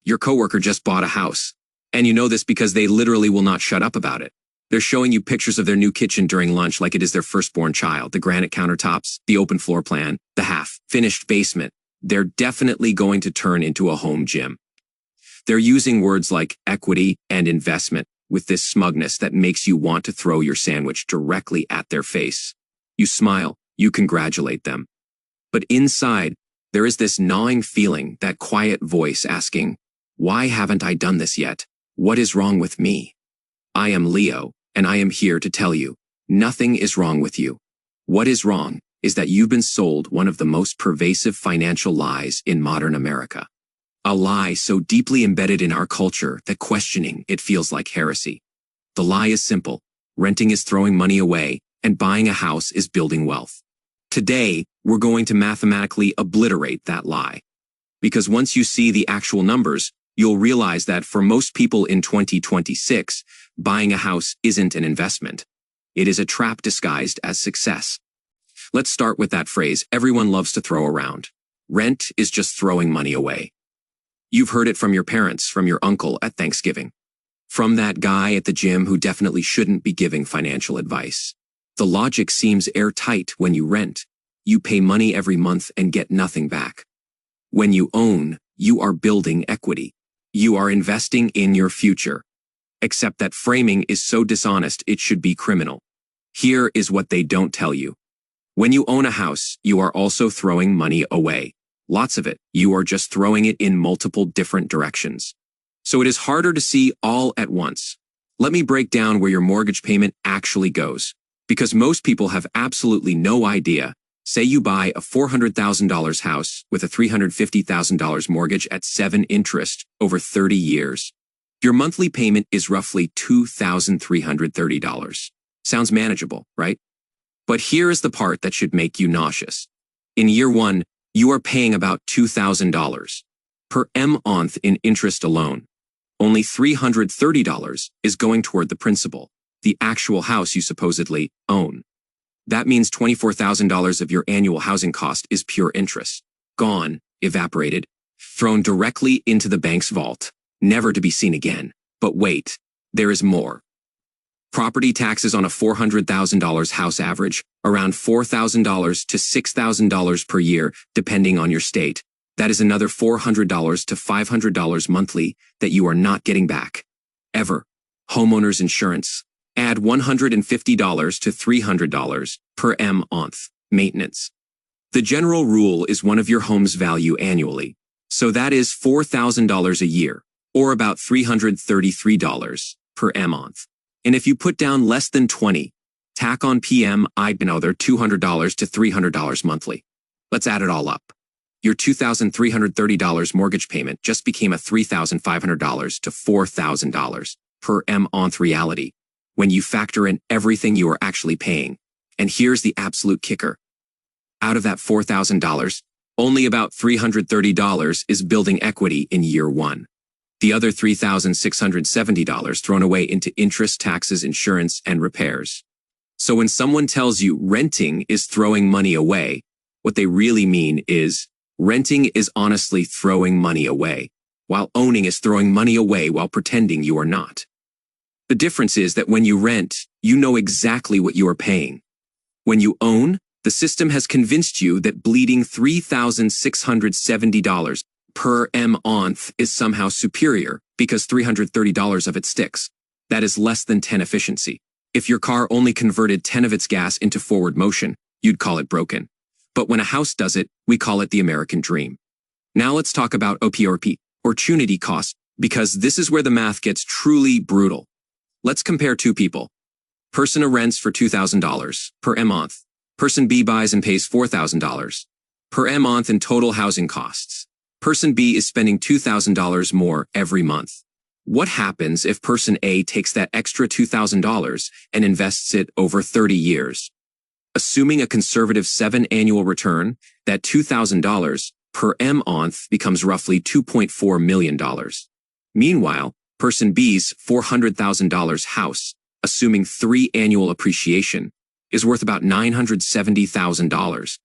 Your coworker just bought a house. And you know this because they literally will not shut up about it. They're showing you pictures of their new kitchen during lunch like it is their firstborn child. The granite countertops, the open floor plan, the half-finished basement. They're definitely going to turn into a home gym. They're using words like equity and investment with this smugness that makes you want to throw your sandwich directly at their face. You smile, you congratulate them. But inside, there is this gnawing feeling, that quiet voice asking, why haven't I done this yet? What is wrong with me? I am Leo, and I am here to tell you, nothing is wrong with you. What is wrong is that you've been sold one of the most pervasive financial lies in modern America. A lie so deeply embedded in our culture that questioning it feels like heresy. The lie is simple. Renting is throwing money away, and buying a house is building wealth. Today, we're going to mathematically obliterate that lie. Because once you see the actual numbers, you'll realize that for most people in 2026, buying a house isn't an investment. It is a trap disguised as success. Let's start with that phrase everyone loves to throw around. Rent is just throwing money away. You've heard it from your parents, from your uncle at Thanksgiving, from that guy at the gym who definitely shouldn't be giving financial advice. The logic seems airtight when you rent. You pay money every month and get nothing back. When you own, you are building equity. You are investing in your future. Except that framing is so dishonest it should be criminal. Here is what they don't tell you. When you own a house, you are also throwing money away. Lots of it. You are just throwing it in multiple different directions. So it is harder to see all at once. Let me break down where your mortgage payment actually goes. Because most people have absolutely no idea. Say you buy a $400,000 house with a $350,000 mortgage at 7% interest over 30 years. Your monthly payment is roughly $2,330. Sounds manageable, right? But here is the part that should make you nauseous. In year one, you are paying about $2,000 per month in interest alone. Only $330 is going toward the principal, the actual house you supposedly own. That means $24,000 of your annual housing cost is pure interest. Gone, evaporated, thrown directly into the bank's vault, never to be seen again. But wait, there is more. Property taxes on a $400,000 house average, around $4,000 to $6,000 per year, depending on your state. That is another $400 to $500 monthly that you are not getting back. Ever. Homeowner's insurance. Add $150 to $300 per month. Maintenance. The general rule is one of your home's value annually. So that is $4,000 a year, or about $333 per month. And if you put down less than 20, tack on another $200 to $300 monthly. Let's add it all up. Your $2,330 mortgage payment just became a $3,500 to $4,000 per month reality when you factor in everything you are actually paying. And here's the absolute kicker. Out of that $4,000, only about $330 is building equity in year one. The other $3,670 thrown away into interest, taxes, insurance, and repairs. So when someone tells you renting is throwing money away, what they really mean is renting is honestly throwing money away, while owning is throwing money away while pretending you are not. The difference is that when you rent, you know exactly what you are paying. When you own, the system has convinced you that bleeding $3,670 per month is somehow superior because $330 of it sticks. That is less than 10 efficiency. If your car only converted 10 of its gas into forward motion, you'd call it broken. But when a house does it, we call it the American dream. Now let's talk about opportunity cost, because this is where the math gets truly brutal. Let's compare two people. Person A rents for $2,000 per month. Person B buys and pays $4,000 per month in total housing costs. Person B is spending $2,000 more every month. What happens if person A takes that extra $2,000 and invests it over 30 years? Assuming a conservative 7 annual return, that $2,000 per month becomes roughly $2.4 million. Meanwhile, person B's $400,000 house, assuming 3 annual appreciation, is worth about $970,000.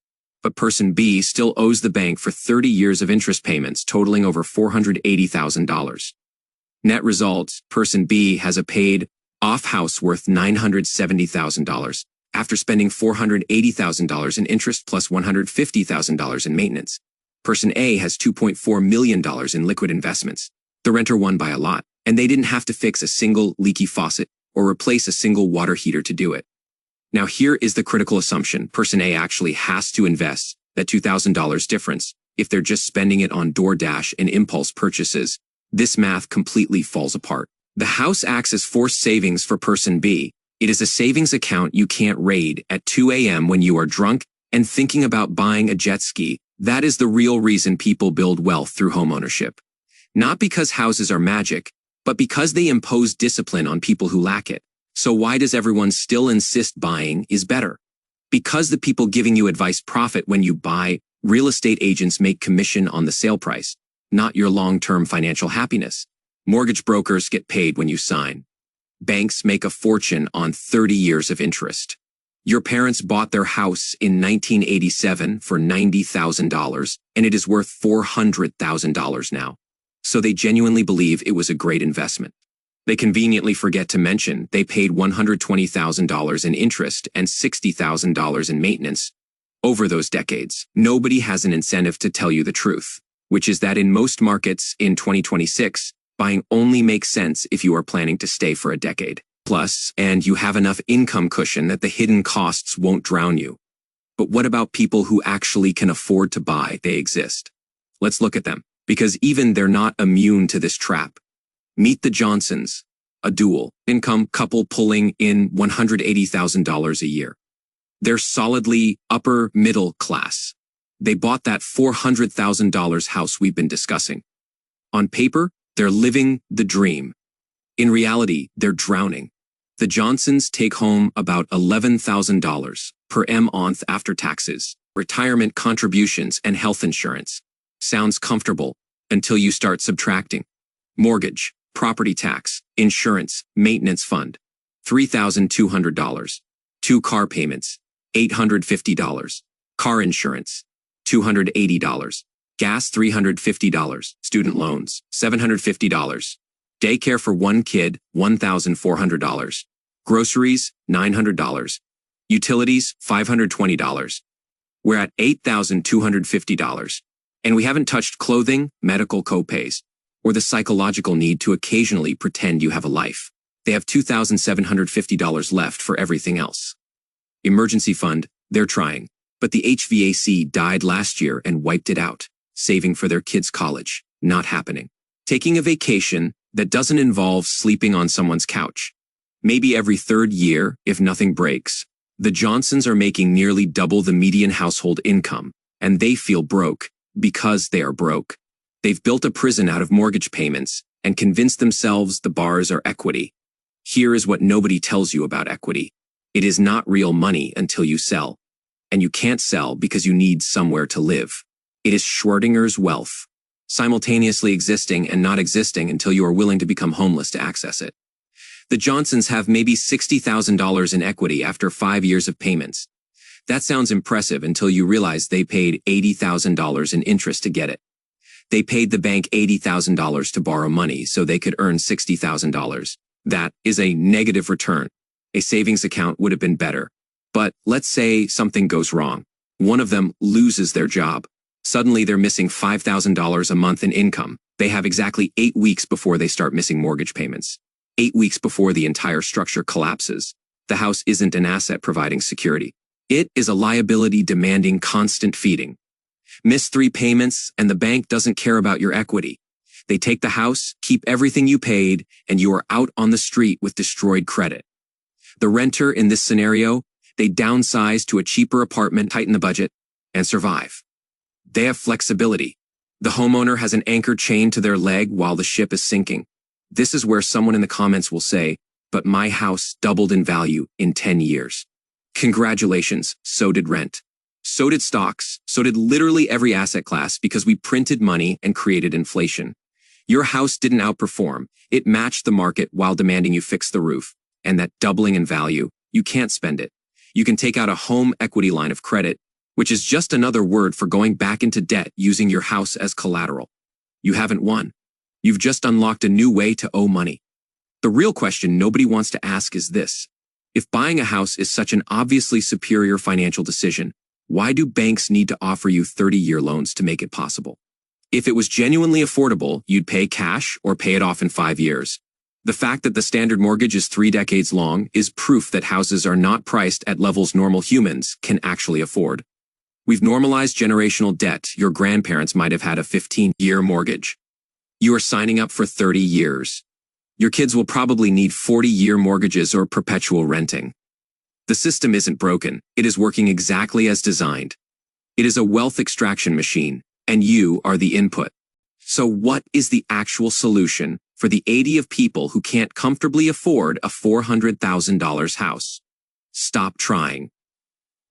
But person B still owes the bank for 30 years of interest payments totaling over $480,000. Net result, person B has a paid off house worth $970,000 after spending $480,000 in interest plus $150,000 in maintenance. Person A has $2.4 million in liquid investments. The renter won by a lot, and they didn't have to fix a single leaky faucet or replace a single water heater to do it. Now here is the critical assumption. Person A actually has to invest that $2,000 difference if they're just spending it on DoorDash and impulse purchases. This math completely falls apart. The house acts as forced savings for person B. It is a savings account you can't raid at 2 a.m. when you are drunk and thinking about buying a jet ski. That is the real reason people build wealth through homeownership. Not because houses are magic, but because they impose discipline on people who lack it. So why does everyone still insist buying is better? Because the people giving you advice profit when you buy. Real estate agents make commission on the sale price, not your long-term financial happiness. Mortgage brokers get paid when you sign. Banks make a fortune on 30 years of interest. Your parents bought their house in 1987 for $90,000, and it is worth $400,000 now. So they genuinely believe it was a great investment. They conveniently forget to mention they paid $120,000 in interest and $60,000 in maintenance over those decades. Nobody has an incentive to tell you the truth, which is that in most markets in 2026, buying only makes sense if you are planning to stay for a decade plus, and you have enough income cushion that the hidden costs won't drown you. But what about people who actually can afford to buy? They exist. Let's look at them, because even they're not immune to this trap. Meet the Johnsons, a dual-income couple pulling in $180,000 a year. They're solidly upper middle class. They bought that $400,000 house we've been discussing. On paper, they're living the dream. In reality, they're drowning. The Johnsons take home about $11,000 per month after taxes, retirement contributions, and health insurance. Sounds comfortable until you start subtracting. Mortgage, property tax, insurance, maintenance fund, $3,200. 2 car payments, $850. Car insurance, $280. Gas, $350. Student loans, $750. Daycare for 1 kid, $1,400. Groceries, $900. Utilities, $520. We're at $8,250. And we haven't touched clothing, medical copays, or the psychological need to occasionally pretend you have a life. They have $2,750 left for everything else. Emergency fund, they're trying, but the HVAC died last year and wiped it out. Saving for their kids' college, not happening. Taking a vacation that doesn't involve sleeping on someone's couch. Maybe every 3rd year, if nothing breaks. The Johnsons are making nearly double the median household income, and they feel broke because they are broke. They've built a prison out of mortgage payments and convinced themselves the bars are equity. Here is what nobody tells you about equity. It is not real money until you sell. And you can't sell because you need somewhere to live. It is Schrodinger's wealth, simultaneously existing and not existing until you are willing to become homeless to access it. The Johnsons have maybe $60,000 in equity after 5 years of payments. That sounds impressive until you realize they paid $80,000 in interest to get it. They paid the bank $80,000 to borrow money so they could earn $60,000. That is a negative return. A savings account would have been better. But let's say something goes wrong. One of them loses their job. Suddenly they're missing $5,000 a month in income. They have exactly 8 weeks before they start missing mortgage payments. 8 weeks before the entire structure collapses. The house isn't an asset providing security. It is a liability demanding constant feeding. Miss 3 payments and the bank doesn't care about your equity. They take the house, keep everything you paid, and you are out on the street with destroyed credit. The renter in this scenario, they downsize to a cheaper apartment, tighten the budget, and survive. They have flexibility. The homeowner has an anchor chained to their leg while the ship is sinking. This is where someone in the comments will say, but my house doubled in value in 10 years. Congratulations, so did rent. So did stocks, so did literally every asset class because we printed money and created inflation. Your house didn't outperform. It matched the market while demanding you fix the roof. And that doubling in value, you can't spend it. You can take out a home equity line of credit, which is just another word for going back into debt using your house as collateral. You haven't won. You've just unlocked a new way to owe money. The real question nobody wants to ask is this. If buying a house is such an obviously superior financial decision, why do banks need to offer you 30-year loans to make it possible? If it was genuinely affordable, you'd pay cash or pay it off in 5 years. The fact that the standard mortgage is 3 decades long is proof that houses are not priced at levels normal humans can actually afford. We've normalized generational debt. Your grandparents might have had a 15-year mortgage. You are signing up for 30 years. Your kids will probably need 40-year mortgages or perpetual renting. The system isn't broken. It is working exactly as designed. It is a wealth extraction machine, and you are the input. So what is the actual solution for the 80 of people who can't comfortably afford a $400,000 house? Stop trying.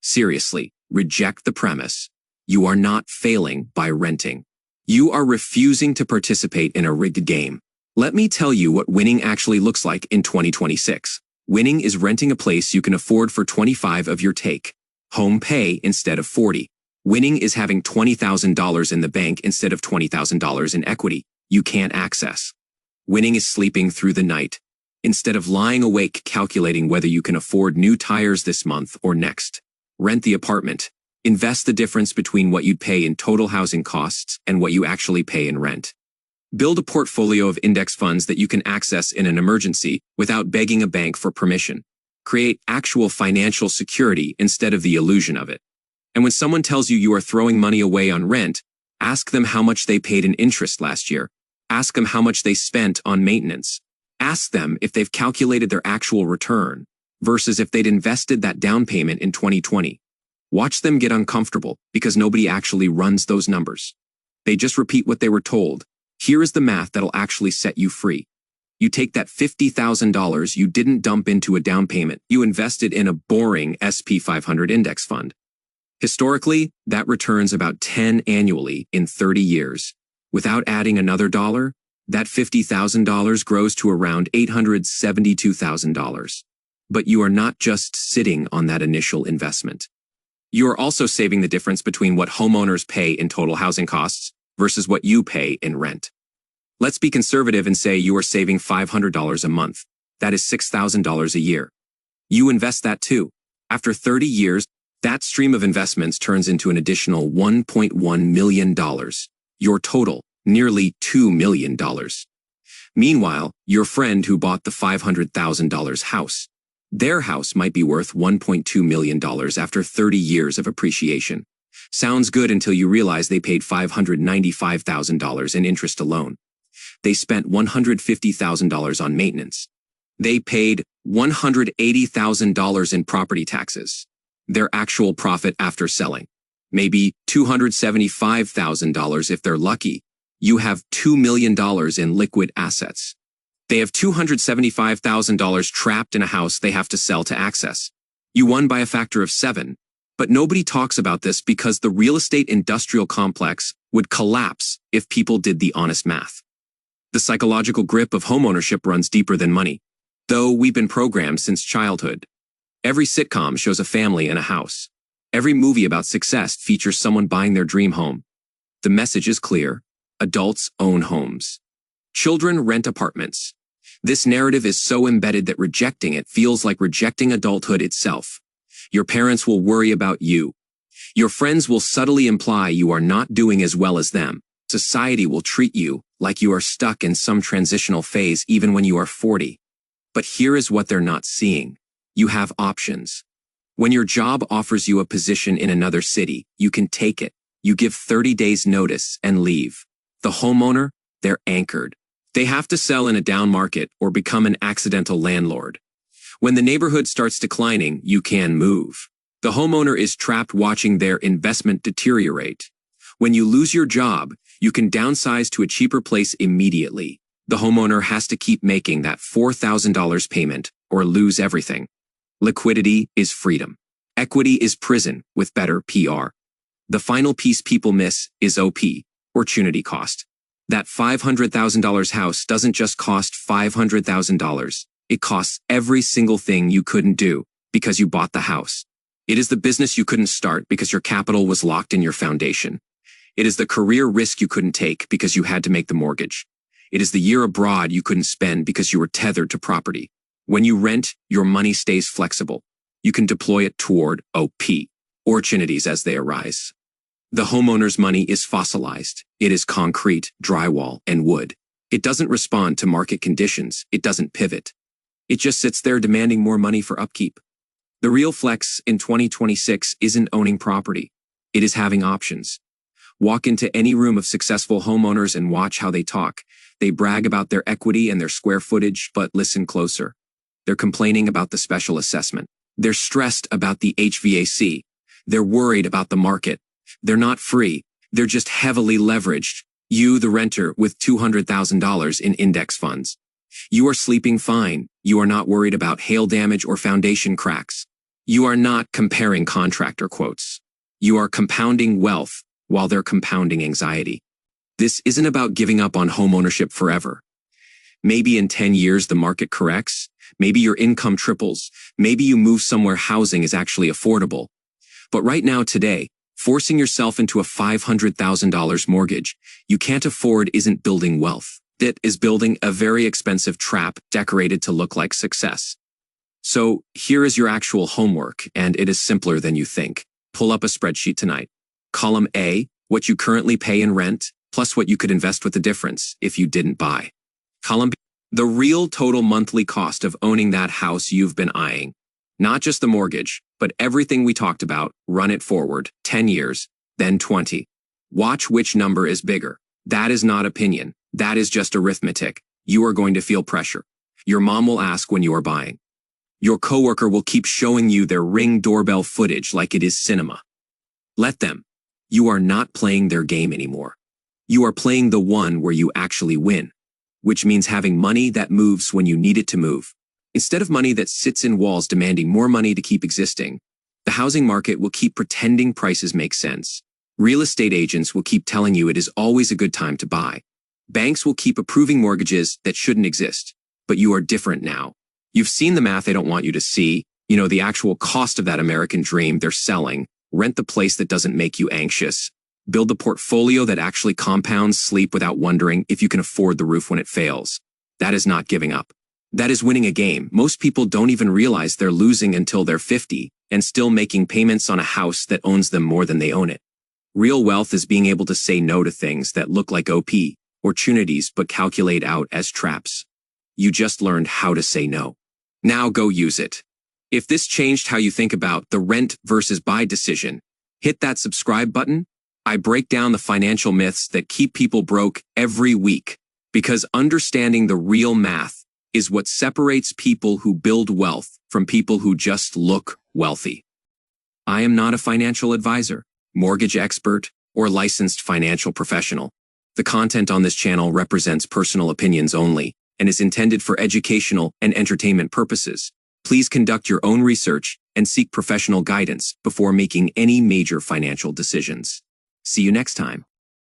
Seriously, reject the premise. You are not failing by renting. You are refusing to participate in a rigged game. Let me tell you what winning actually looks like in 2026. Winning is renting a place you can afford for 25 of your take. Home pay instead of 40. Winning is having $20,000 in the bank instead of $20,000 in equity you can't access. Winning is sleeping through the night instead of lying awake calculating whether you can afford new tires this month or next. Rent the apartment. Invest the difference between what you'd pay in total housing costs and what you actually pay in rent. Build a portfolio of index funds that you can access in an emergency without begging a bank for permission. Create actual financial security instead of the illusion of it. And when someone tells you you are throwing money away on rent, ask them how much they paid in interest last year. Ask them how much they spent on maintenance. Ask them if they've calculated their actual return versus if they'd invested that down payment in 2020. Watch them get uncomfortable because nobody actually runs those numbers. They just repeat what they were told. Here is the math that'll actually set you free. You take that $50,000 you didn't dump into a down payment. You invested in a boring SP 500 index fund. Historically, that returns about 10 annually in 30 years. Without adding another dollar, that $50,000 grows to around $872,000. But you are not just sitting on that initial investment. You are also saving the difference between what homeowners pay in total housing costs versus what you pay in rent. Let's be conservative and say you are saving $500 a month. That is $6,000 a year. You invest that too. After 30 years, that stream of investments turns into an additional $1.1 million. Your total, nearly $2 million. Meanwhile, your friend who bought the $500,000 house, their house might be worth $1.2 million after 30 years of appreciation. Sounds good until you realize they paid $595,000 in interest alone. They spent $150,000 on maintenance. They paid $180,000 in property taxes. Their actual profit after selling. Maybe $275,000 if they're lucky. You have $2 million in liquid assets. They have $275,000 trapped in a house they have to sell to access. You won by a factor of 7. But nobody talks about this because the real estate industrial complex would collapse if people did the honest math. The psychological grip of homeownership runs deeper than money. Though we've been programmed since childhood. Every sitcom shows a family in a house. Every movie about success features someone buying their dream home. The message is clear. Adults own homes. Children rent apartments. This narrative is so embedded that rejecting it feels like rejecting adulthood itself. Your parents will worry about you. Your friends will subtly imply you are not doing as well as them. Society will treat you like you are stuck in some transitional phase even when you are 40. But here is what they're not seeing. You have options. When your job offers you a position in another city, you can take it. You give 30 days notice and leave. The homeowner, they're anchored. They have to sell in a down market or become an accidental landlord. When the neighborhood starts declining, you can move. The homeowner is trapped watching their investment deteriorate. When you lose your job, you can downsize to a cheaper place immediately. The homeowner has to keep making that $4,000 payment or lose everything. Liquidity is freedom. Equity is prison with better PR. The final piece people miss is OP, opportunity cost. That $500,000 house doesn't just cost $500,000. It costs every single thing you couldn't do because you bought the house. It is the business you couldn't start because your capital was locked in your foundation. It is the career risk you couldn't take because you had to make the mortgage. It is the year abroad you couldn't spend because you were tethered to property. When you rent, your money stays flexible. You can deploy it toward opportunities as they arise. The homeowner's money is fossilized. It is concrete, drywall, and wood. It doesn't respond to market conditions. It doesn't pivot. It just sits there demanding more money for upkeep. The real flex in 2026 isn't owning property. It is having options. Walk into any room of successful homeowners and watch how they talk. They brag about their equity and their square footage, but listen closer. They're complaining about the special assessment. They're stressed about the HVAC. They're worried about the market. They're not free. They're just heavily leveraged. You, the renter, with $200,000 in index funds. You are sleeping fine. You are not worried about hail damage or foundation cracks. You are not comparing contractor quotes. You are compounding wealth while they're compounding anxiety. This isn't about giving up on homeownership forever. Maybe in 10 years the market corrects. Maybe your income triples. Maybe you move somewhere housing is actually affordable. But right now, today, forcing yourself into a $500,000 mortgage you can't afford isn't building wealth. It is building a very expensive trap decorated to look like success. So here is your actual homework, and it is simpler than you think. Pull up a spreadsheet tonight. Column A, what you currently pay in rent, plus what you could invest with the difference if you didn't buy. Column B, the real total monthly cost of owning that house you've been eyeing. Not just the mortgage, but everything we talked about. Run it forward 10 years, then 20. Watch which number is bigger. That is not opinion. That is just arithmetic. You are going to feel pressure. Your mom will ask when you are buying. Your coworker will keep showing you their Ring doorbell footage like it is cinema. Let them. You are not playing their game anymore. You are playing the one where you actually win, which means having money that moves when you need it to move. Instead of money that sits in walls demanding more money to keep existing, the housing market will keep pretending prices make sense. Real estate agents will keep telling you it is always a good time to buy. Banks will keep approving mortgages that shouldn't exist. But you are different now. You've seen the math they don't want you to see. You know the actual cost of that American dream they're selling. Rent the place that doesn't make you anxious. Build the portfolio that actually compounds sleep without wondering if you can afford the roof when it fails. That is not giving up. That is winning a game most people don't even realize they're losing until they're 50 and still making payments on a house that owns them more than they own it. Real wealth is being able to say no to things that look like opportunities but calculate out as traps. You just learned how to say no. Now go use it. If this changed how you think about the rent versus buy decision, hit that subscribe button. I break down the financial myths that keep people broke every week, because understanding the real math is what separates people who build wealth from people who just look wealthy. I am not a financial advisor, mortgage expert, or licensed financial professional. The content on this channel represents personal opinions only and is intended for educational and entertainment purposes. Please conduct your own research and seek professional guidance before making any major financial decisions. See you next time.